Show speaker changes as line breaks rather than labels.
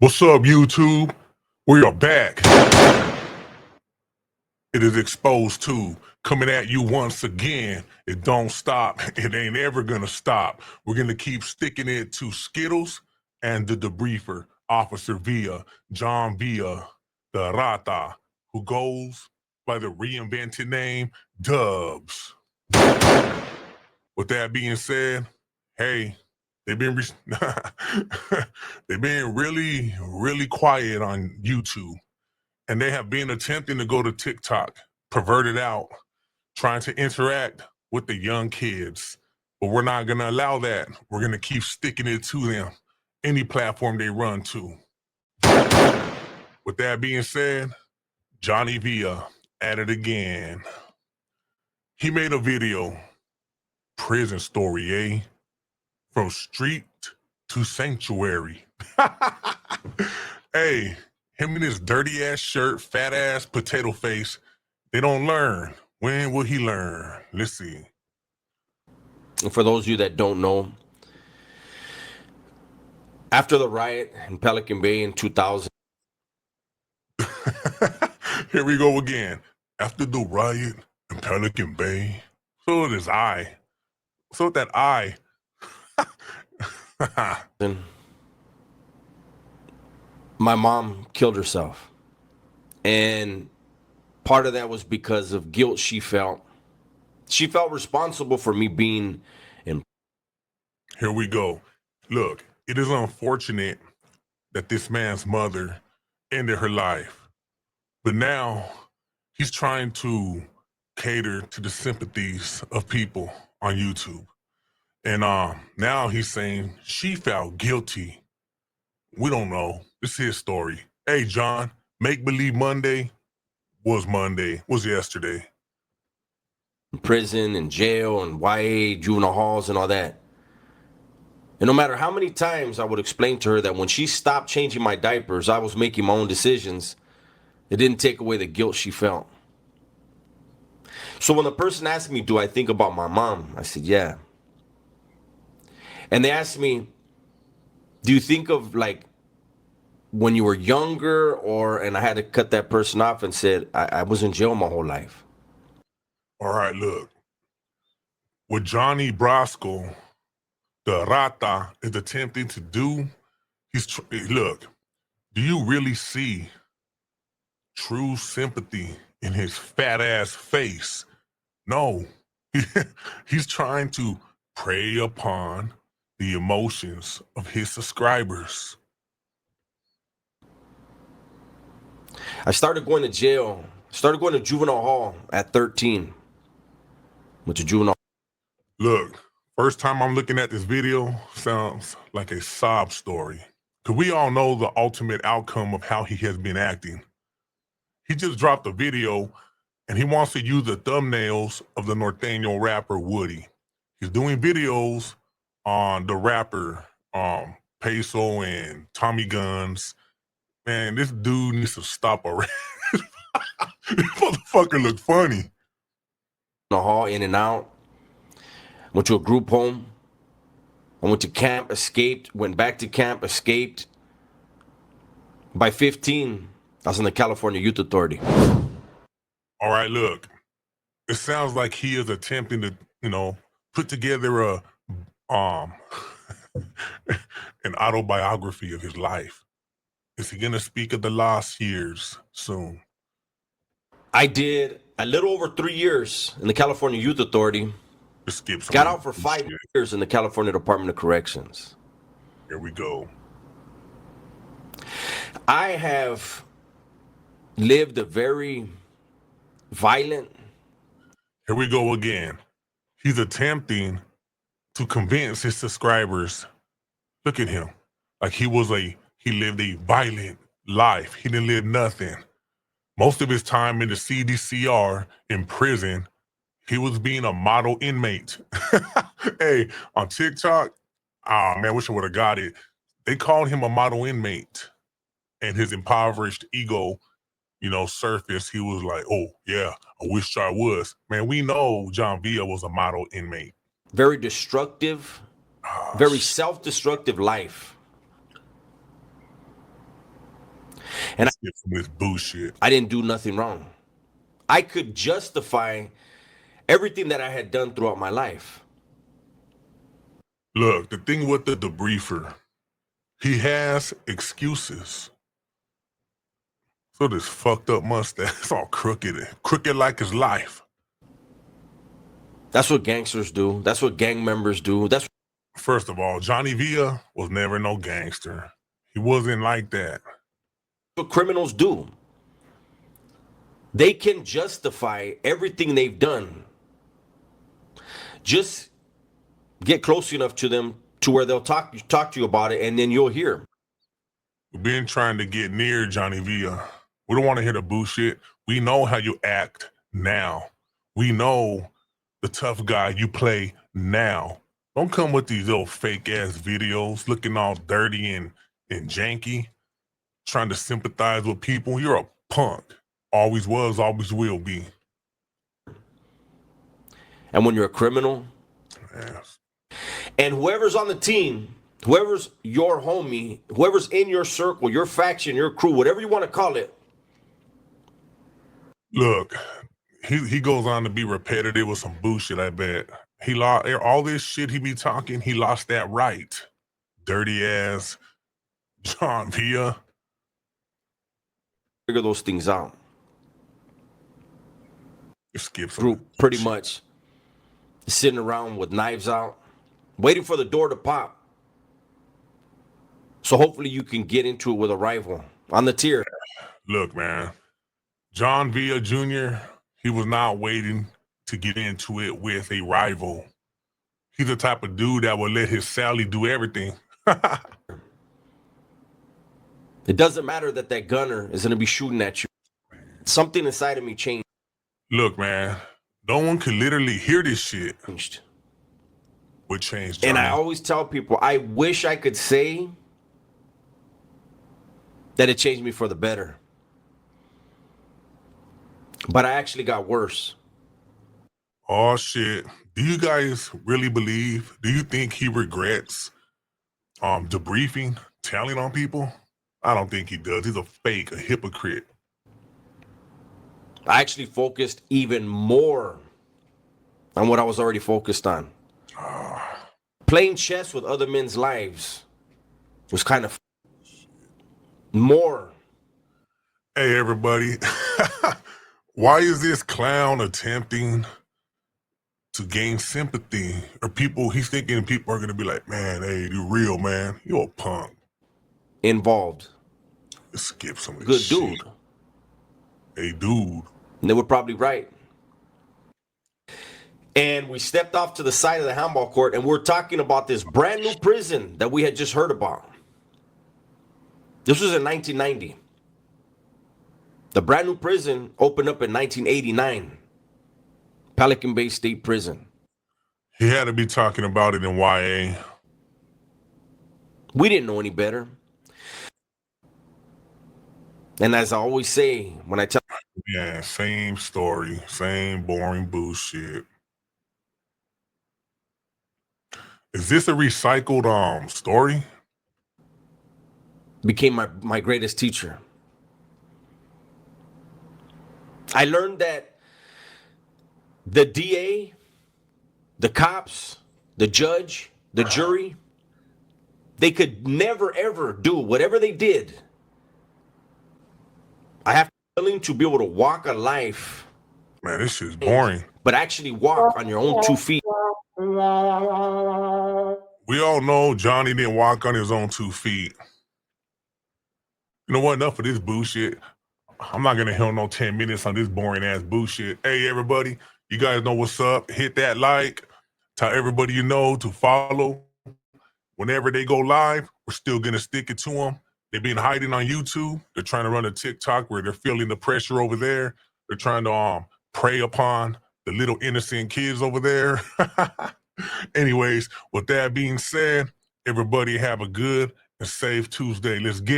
What's up, YouTube? We are back. It is Exposed 2 coming at you once again. It don't stop. It ain't ever gonna stop. We're gonna keep sticking it to Skittles and the debriefer, Officer Villa, John Villa, the Rata, who goes by the reinvented name Dubs. With that being said, hey, they've been they've been really quiet on YouTube, and they have been attempting to go to TikTok, perverted out, trying to interact with the young kids. But we're not gonna allow that. We're gonna keep sticking it to them, any platform they run to. With that being said, Johnny Villa at it again. He made a video, prison story, eh? From street to sanctuary. Hey, him in his dirty ass shirt, fat ass potato face, they don't learn. When will he learn? Let's see.
And for those of you that don't know, after the riot in Pelican Bay in 2000,
Here we go again. After the riot in Pelican Bay, so it is I. So that I.
my mom killed herself. And part of that was because of guilt she felt. She felt responsible for me being in.
Here we go. Look, it is unfortunate that this man's mother ended her life. But now he's trying to cater to the sympathies of people on YouTube. And now he's saying she felt guilty. We don't know. This is his story. Hey, John, Make Believe Monday was yesterday.
Prison and jail and YA, juvenile halls and all that. And no matter how many times I would explain to her that when she stopped changing my diapers, I was making my own decisions, it didn't take away the guilt she felt. So when the person asked me, do I think about my mom? I said, yeah. And they asked me, do you think of like when you were younger and I had to cut that person off and said, I was in jail my whole life.
All right, look. What Johnny Brasco, the Rata, is attempting to do, look, do you really see true sympathy in his fat ass face? No. He's trying to prey upon the emotions of his subscribers.
I started going to jail, started going to juvenile hall at 13. Went to juvenile.
Look, first time I'm looking at this video, sounds like a sob story. Because we all know the ultimate outcome of how he has been acting. He just dropped a video and he wants to use the thumbnails of the Norteño rapper Woody. He's doing videos on the rapper Peso and Tommy Guns. Man, this dude needs to stop already. This motherfucker look funny.
The hall, in and out. Went to a group home. I went to camp, escaped, went back to camp, escaped. By 15, I was in the California Youth Authority.
All right, look. It sounds like he is attempting to, put together a an autobiography of his life. Is he gonna speak of the lost years soon?
I did a little over 3 years in the California Youth Authority. Got out for 5 years in the California Department of Corrections.
Here we go.
I have lived a very violent.
Here we go again. He's attempting to convince his subscribers. Look at him. Like he lived a violent life. He didn't live nothing. Most of his time in the CDCR in prison, he was being a model inmate. Hey, on TikTok, man, wish I would have got it. They called him a model inmate, and his impoverished ego, surfaced. He was like, oh, yeah, I wish I was. Man, we know John Villa was a model inmate.
Very destructive, very self-destructive life. And
Let's get some of this bullshit.
I didn't do nothing wrong. I could justify everything that I had done throughout my life.
Look, the thing with the debriefer, he has excuses. So this fucked up mustache, it's all crooked like his life.
That's what gangsters do. That's what gang members do. That's
First of all, Johnny Villa was never no gangster. He wasn't like that.
what criminals do. They can justify everything they've done. Just get close enough to them to where they'll talk to you about it, and then you'll hear.
We've been trying to get near Johnny Villa. We don't want to hear the bullshit. We know how you act now. We know the tough guy you play now. Don't come with these little fake ass videos looking all dirty and janky, trying to sympathize with people. You're a punk. Always was, always will be.
And when you're a criminal,
Yes.
and whoever's on the team, whoever's your homie, whoever's in your circle, your faction, your crew, whatever you want to call it.
Look, he goes on to be repetitive with some bullshit, I bet. He lost all this shit he be talking, he lost that right. Dirty ass John Villa.
Figure those things out.
Skip some
Group pretty much sitting around with knives out, waiting for the door to pop. So hopefully you can get into it with a rival on the tier.
Look, man, John Villa Jr., he was not waiting to get into it with a rival. He's the type of dude that will let his Sally do everything.
It doesn't matter that gunner is going to be shooting at you. Something inside of me changed.
Look, man, no one could literally hear this shit. What changed, Johnny?
And I always tell people, I wish I could say that it changed me for the better. But I actually got worse.
Oh, shit. Do you guys really believe, do you think he regrets debriefing, telling on people? I don't think he does. He's a fake, a hypocrite.
I actually focused even more on what I was already focused on. Playing chess with other men's lives was kind of more.
Hey, everybody. Why is this clown attempting to gain sympathy? Or people, he's thinking people are going to be like, man, hey, you real, man. You a punk.
Involved.
Let's skip some of
Good
this shit.
dude.
Hey, dude.
And they were probably right. And we stepped off to the side of the handball court, and we're talking about this brand new prison that we had just heard about. This was in 1990. The brand new prison opened up in 1989. Pelican Bay State Prison.
He had to be talking about it in YA.
We didn't know any better. And as I always say, when I tell...
Yeah, same story, same boring bullshit. Is this a recycled story?
Became my greatest teacher. I learned that the DA, the cops, the judge, the jury, they could never, ever do whatever they did. I have to be willing to be able to walk a life.
Man, this shit's boring.
But actually walk on your own 2 feet.
We all know Johnny didn't walk on his own 2 feet. You know what? Enough of this bullshit. I'm not gonna hell no 10 minutes on this boring ass bullshit. Hey, everybody, you guys know what's up. Hit that like. Tell everybody you know to follow. Whenever they go live, we're still gonna stick it to them. They've been hiding on YouTube. They're trying to run a TikTok where they're feeling the pressure over there. They're trying to prey upon the little innocent kids over there. Anyways, with that being said, everybody have a good and safe Tuesday. Let's get it.